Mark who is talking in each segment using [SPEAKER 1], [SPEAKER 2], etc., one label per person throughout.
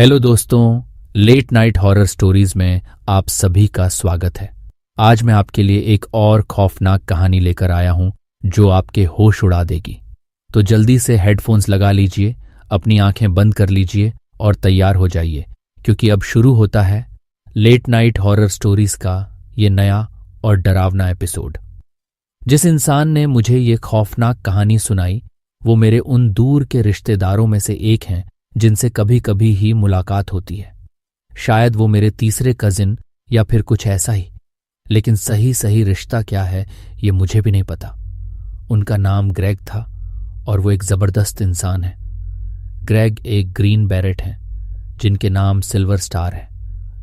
[SPEAKER 1] Hello दोस्तों, late night horror stories में आप सभी का स्वागत है। आज मैं आपके लिए एक और खौफनाक कहानी लेकर आया हूं जो आपके होश उड़ा देगी। तो जल्दी से हेडफोन्स लगा लीजिए, अपनी आंखें बंद कर लीजिए और तैयार हो जाइए, क्योंकि अब शुरू होता है लेट नाइट हॉरर स्टोरीज का ये नया और डरावना एपिसोड। जिस इंसान ने मुझे ये खौफनाक कहानी सुनाई वो मेरे उन दूर के रिश्तेदारों में से एक हैं जिनसे कभी कभी ही मुलाकात होती है। शायद वो मेरे तीसरे कजिन या फिर कुछ ऐसा ही, लेकिन सही सही रिश्ता क्या है ये मुझे भी नहीं पता। उनका नाम ग्रेग था और वो एक जबरदस्त इंसान है। ग्रेग एक ग्रीन बैरेट हैं जिनके नाम सिल्वर स्टार है,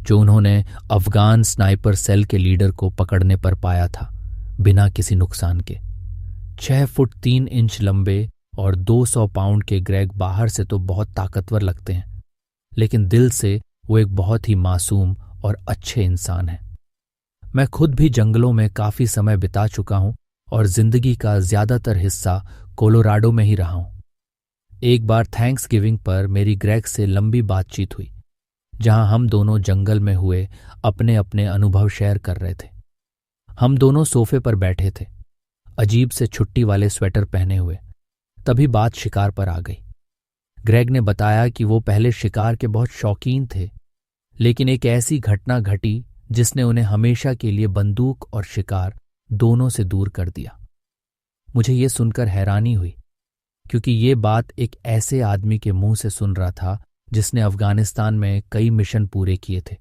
[SPEAKER 1] जो उन्होंने अफगान स्नाइपर सेल के लीडर को पकड़ने पर पाया था बिना किसी नुकसान के। 6 फुट 3 इंच लंबे और 200 पाउंड के ग्रेग बाहर से तो बहुत ताकतवर लगते हैं, लेकिन दिल से वो एक बहुत ही मासूम और अच्छे इंसान हैं। मैं खुद भी जंगलों में काफी समय बिता चुका हूं और जिंदगी का ज्यादातर हिस्सा कोलोराडो में ही रहा हूं। एक बार थैंक्सगिविंग पर मेरी ग्रेग से लंबी बातचीत हुई, जहां हम दोनों जंगल में हुए अपने अपने अनुभव शेयर कर रहे थे। हम दोनों सोफे पर बैठे थे, अजीब से छुट्टी वाले स्वेटर पहने हुए। तभी बात शिकार पर आ गई। ग्रेग ने बताया कि वो पहले शिकार के बहुत शौकीन थे, लेकिन एक ऐसी घटना घटी जिसने उन्हें हमेशा के लिए बंदूक और शिकार दोनों से दूर कर दिया। मुझे ये सुनकर हैरानी हुई, क्योंकि ये बात एक ऐसे आदमी के मुंह से सुन रहा था जिसने अफगानिस्तान में कई मिशन पूरे किए थे।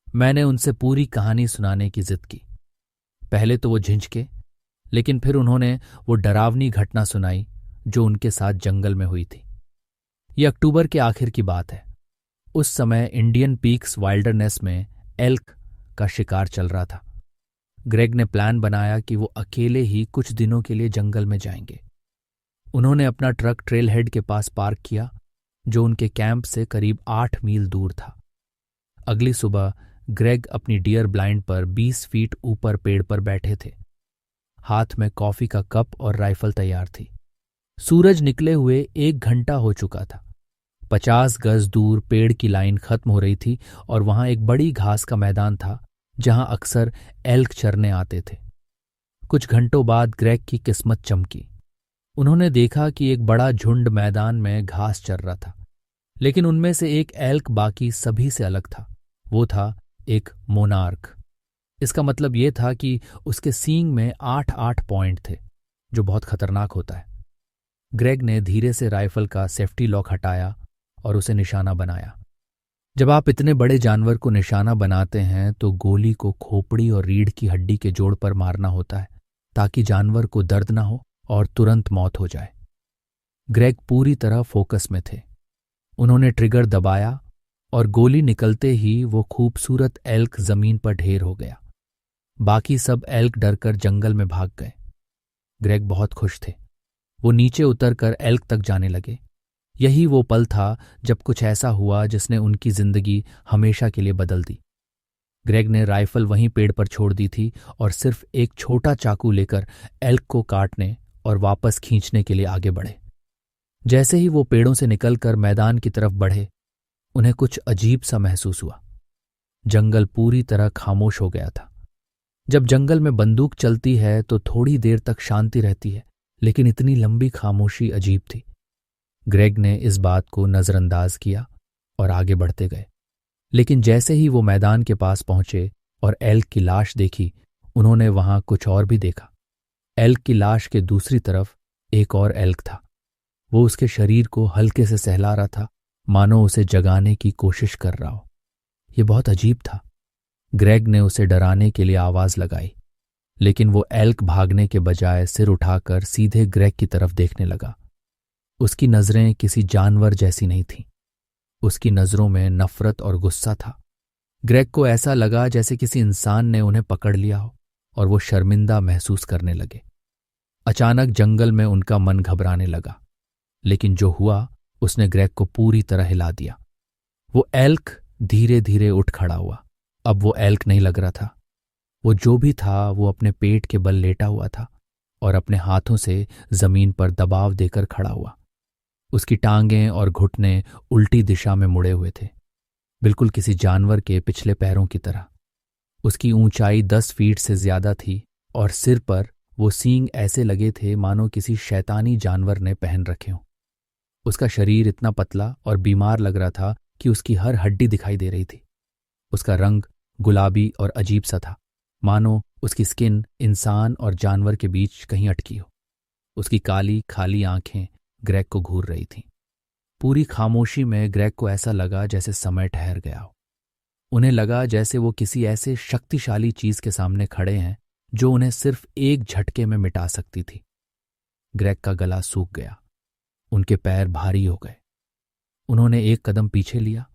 [SPEAKER 1] मैंने उनसे पूरी कहानी सुनाने की जिद की। पहले तो वो झिझके, लेकिन फिर उन्होंने वो डरावनी घटना सुनाई जो उनके साथ जंगल में हुई थी। यह अक्टूबर के आखिर की बात है। उस समय इंडियन पीक्स वाइल्डरनेस में एल्क का शिकार चल रहा था। ग्रेग ने प्लान बनाया कि वो अकेले ही कुछ दिनों के लिए जंगल में जाएंगे। उन्होंने अपना ट्रक ट्रेल हेड के पास पार्क किया, जो उनके कैंप से करीब 8 मील दूर था। अगली सुबह ग्रेग अपनी डियर ब्लाइंड पर 20 फीट ऊपर पेड़ पर बैठे थे। हाथ में कॉफी का कप और राइफल तैयार थी। सूरज निकले हुए 1 घंटा हो चुका था। 50 गज दूर पेड़ की लाइन खत्म हो रही थी और वहां एक बड़ी घास का मैदान था जहां अक्सर एल्क चरने आते थे। कुछ घंटों बाद ग्रेग की किस्मत चमकी। उन्होंने देखा कि एक बड़ा झुंड मैदान में घास चर रहा था, लेकिन उनमें से एक एल्क बाकी सभी से अलग था। वो था एक मोनार्क। इसका मतलब यह था कि उसके सींग में 8-8 पॉइंट थे, जो बहुत खतरनाक होता है। ग्रेग ने धीरे से राइफल का सेफ्टी लॉक हटाया और उसे निशाना बनाया। जब आप इतने बड़े जानवर को निशाना बनाते हैं तो गोली को खोपड़ी और रीढ़ की हड्डी के जोड़ पर मारना होता है, ताकि जानवर को दर्द ना हो और तुरंत मौत हो जाए। ग्रेग पूरी तरह फोकस में थे। उन्होंने ट्रिगर दबाया और गोली निकलते ही वो खूबसूरत एल्क जमीन पर ढेर हो गया। बाकी सब एल्क डरकर जंगल में भाग गए। ग्रेग बहुत खुश थे। वो नीचे उतरकर एल्क तक जाने लगे। यही वो पल था जब कुछ ऐसा हुआ जिसने उनकी जिंदगी हमेशा के लिए बदल दी। ग्रेग ने राइफल वहीं पेड़ पर छोड़ दी थी और सिर्फ एक छोटा चाकू लेकर एल्क को काटने और वापस खींचने के लिए आगे बढ़े। जैसे ही वो पेड़ों से निकलकर मैदान की तरफ बढ़े, उन्हें कुछ अजीब सा महसूस हुआ। जंगल पूरी तरह खामोश हो गया था। जब जंगल में बंदूक चलती है तो थोड़ी देर तक शांति रहती है, लेकिन इतनी लंबी खामोशी अजीब थी। ग्रेग ने इस बात को नजरअंदाज किया और आगे बढ़ते गए। लेकिन जैसे ही वो मैदान के पास पहुंचे और एल्क की लाश देखी, उन्होंने वहां कुछ और भी देखा। एल्क की लाश के दूसरी तरफ एक और एल्क था। वो उसके शरीर को हल्के से सहला रहा था, मानो उसे जगाने की कोशिश कर रहा हो। ये बहुत अजीब था। ग्रेग ने उसे डराने के लिए आवाज लगाई, लेकिन वो एल्क भागने के बजाय सिर उठाकर सीधे ग्रेग की तरफ देखने लगा। उसकी नजरें किसी जानवर जैसी नहीं थीं। उसकी नजरों में नफरत और गुस्सा था। ग्रेग को ऐसा लगा जैसे किसी इंसान ने उन्हें पकड़ लिया हो और वो शर्मिंदा महसूस करने लगे। अचानक जंगल में उनका मन घबराने लगा, लेकिन जो हुआ उसने ग्रेग को पूरी तरह हिला दिया। वो एल्क धीरे धीरे उठ खड़ा हुआ। अब वो एल्क नहीं लग रहा था। वो जो भी था वो अपने पेट के बल लेटा हुआ था और अपने हाथों से जमीन पर दबाव देकर खड़ा हुआ। उसकी टांगें और घुटने उल्टी दिशा में मुड़े हुए थे, बिल्कुल किसी जानवर के पिछले पैरों की तरह। उसकी ऊंचाई 10 फीट से ज्यादा थी और सिर पर वो सींग ऐसे लगे थे मानो किसी शैतानी जानवर ने पहन रखे हों। उसका शरीर इतना पतला और बीमार लग रहा था कि उसकी हर हड्डी दिखाई दे रही थी। उसका रंग गुलाबी और अजीब सा था, मानो उसकी स्किन इंसान और जानवर के बीच कहीं अटकी हो। उसकी काली खाली आंखें ग्रेग को घूर रही थीं। पूरी खामोशी में ग्रेग को ऐसा लगा जैसे समय ठहर गया हो। उन्हें लगा जैसे वो किसी ऐसे शक्तिशाली चीज के सामने खड़े हैं जो उन्हें सिर्फ एक झटके में मिटा सकती थी। ग्रेग का गला सूख गया, उनके पैर भारी हो गए। उन्होंने एक कदम पीछे लिया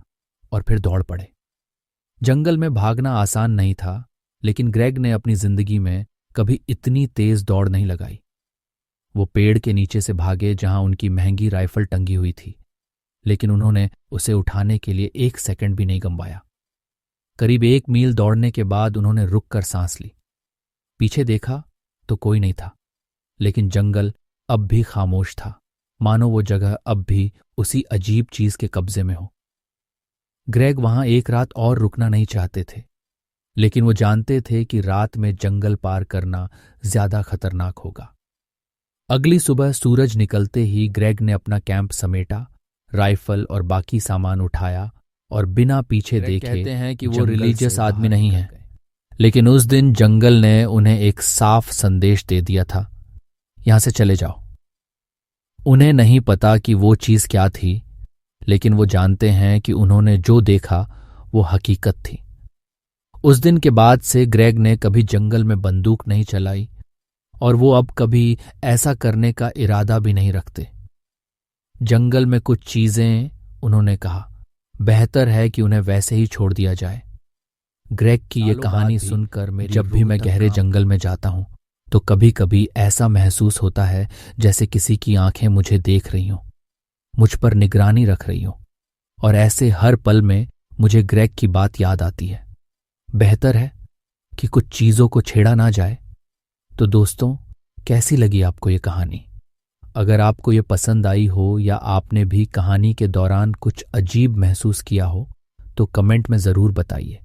[SPEAKER 1] और फिर दौड़ पड़े। जंगल में भागना आसान नहीं था, लेकिन ग्रेग ने अपनी जिंदगी में कभी इतनी तेज दौड़ नहीं लगाई। वो पेड़ के नीचे से भागे जहां उनकी महंगी राइफल टंगी हुई थी, लेकिन उन्होंने उसे उठाने के लिए 1 सेकंड भी नहीं गंवाया। करीब 1 मील दौड़ने के बाद उन्होंने रुक कर सांस ली। पीछे देखा तो कोई नहीं था, लेकिन जंगल अब भी खामोश था, मानो वो जगह अब भी उसी अजीब चीज के कब्जे में हो। ग्रेग वहां एक रात और रुकना नहीं चाहते थे, लेकिन वो जानते थे कि रात में जंगल पार करना ज्यादा खतरनाक होगा। अगली सुबह सूरज निकलते ही ग्रेग ने अपना कैंप समेटा, राइफल और बाकी सामान उठाया और बिना पीछे देखे, कहते हैं कि वो रिलीजियस आदमी नहीं है, लेकिन उस दिन जंगल ने उन्हें एक साफ संदेश दे दिया था, यहां से चले जाओ। उन्हें नहीं पता कि वो चीज क्या थी, लेकिन वो जानते हैं कि उन्होंने जो देखा वो हकीकत थी। उस दिन के बाद से ग्रेग ने कभी जंगल में बंदूक नहीं चलाई और वो अब कभी ऐसा करने का इरादा भी नहीं रखते। जंगल में कुछ चीजें, उन्होंने कहा, बेहतर है कि उन्हें वैसे ही छोड़ दिया जाए। ग्रेग की ये कहानी सुनकर जब भी मैं गहरे जंगल में जाता हूं तो कभी कभी ऐसा महसूस होता है जैसे किसी की आंखें मुझे देख रही हों, मुझ पर निगरानी रख रही हों, और ऐसे हर पल में मुझे ग्रेग की बात याद आती है। बेहतर है कि कुछ चीजों को छेड़ा ना जाए। तो दोस्तों, कैसी लगी आपको ये कहानी? अगर आपको ये पसंद आई हो या आपने भी कहानी के दौरान कुछ अजीब महसूस किया हो तो कमेंट में जरूर बताइए।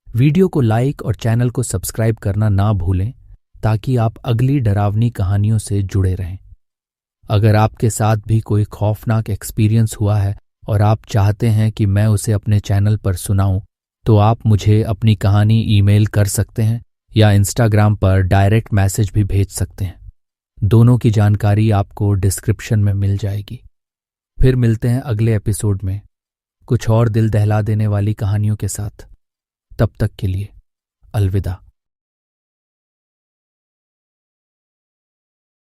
[SPEAKER 1] वीडियो को लाइक और चैनल को सब्सक्राइब करना ना भूलें ताकि आप अगली डरावनी कहानियों से जुड़े रहें। अगर आपके साथ भी कोई खौफनाक एक्सपीरियंस हुआ है और आप चाहते हैं कि मैं उसे अपने चैनल पर सुनाऊं, तो आप मुझे अपनी कहानी ईमेल कर सकते हैं या इंस्टाग्राम पर डायरेक्ट मैसेज भी भेज सकते हैं। दोनों की जानकारी आपको डिस्क्रिप्शन में मिल जाएगी। फिर मिलते हैं अगले एपिसोड में कुछ और दिल दहला देने वाली कहानियों के साथ। तब तक के लिए अलविदा।